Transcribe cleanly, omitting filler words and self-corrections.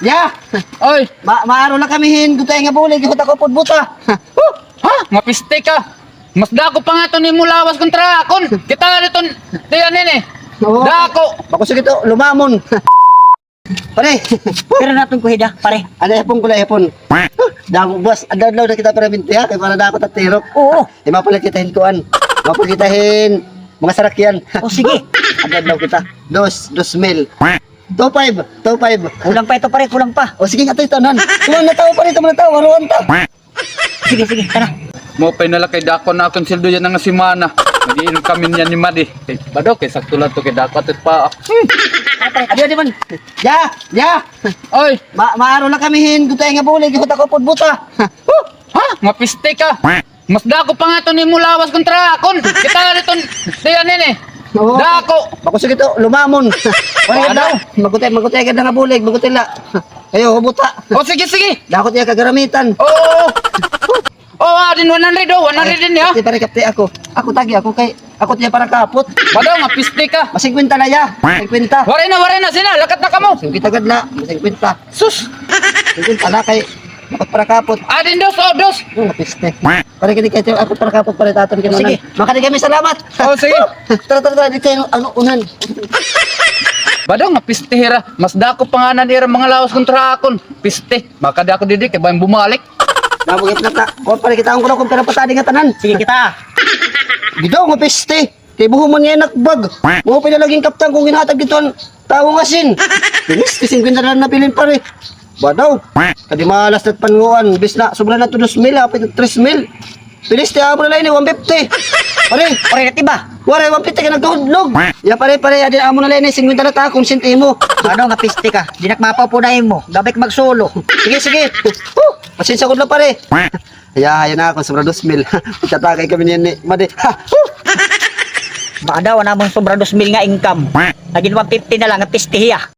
Ya, Oy, maaro na kami hin gutay nga bulig ikot ako pod buta. ha? Mapiste ka. Mas dako pa nga to ni mulawas kontra akon. Kita nga dito, tiyan nini. Oo. Dako. Bako sige to lumamon. Pare, Pero natong kuhida, pare. ano yapon kulay yapon. Damo boss, adlaw na kita para binti ha kay para dako ta tirok. Oo. Di mapalit kita hin kuan. Mapalit kita hin mga sarakyan. O sige. Adlaw kita. Dos mil. 2.5. Kulang pa ito, pare. Kulang pa. O sige nga tayo tanan. Tuman na tao pa rito, mga tao, haruan ta. Sige, sige. Tara. Mo pay nala kay dako na akong sildo yan nga simana. Magiinom kami niyan ni Madi. Kay bado kay sakto lang to kay dako at pa. Adi man. Ya. Oy, Maaro na kami hin gutay nga bulig ikot ako pod buta. ha? Mapiste ka. Mas dako pa nga to ni mulawas kontra akon. Kita nga dito, tiyan nini. Oo. Dako. Bako sige to lumamon. Wala Ano? daw. Magutay ka na nga bulig, magutay la. Ayo buta. O sige, sige. Dako tiya kagaramitan. Oo. Oh, din 100 oh, 100 din ya. Di pare kapte ako. Ako tagi ako kay ako tiya para kapot. Bado nga piste ka. Mas 50 na ya. 50. Wari na sina, lakat na kamo. 50 gadla, 50. Sus. 50 na kay dapat para kapot. Adin dos, oh dos. Piste. Pare kini kay ako para kapot para taton kay Sige. Makani kami salamat. Oh, sige. Tara di kayo ano unan. Bado nga piste hira. Mas dako pa nga na nira mga lawas kontra akon. Piste. Maka di ako didi kay bayang bumalik. Namo git na ta. Ko pare kita ang kuno kung pero patadi nga tanan. Sige kita. Gidaw nga piste. Kay buhumon nga nakbag. Mo pinalaging kaptang kung ginhatag dito ang tao nga sin. Bilis 50 na napilin pare. Badaw. Kadi malas at panguan. Bis na sobra na to 2,000 apit 3,000. Bilis ti amo na lain 150. Pare, Pare na tiba. wala 150 ka nagtuhudlog. Ya pare adi amo na lain 50 na ta kung sentimo. Ano nga piste ka? Di nakmapaw po na mo. Gabay magsolo. Sige. Pasensya ko na pare. Ayan na ako sobra 2,000. Itatagay kami niyan ni Madi. Baka daw na mong sobra 2,000 nga income. Naging 150 na lang ang piste hiya.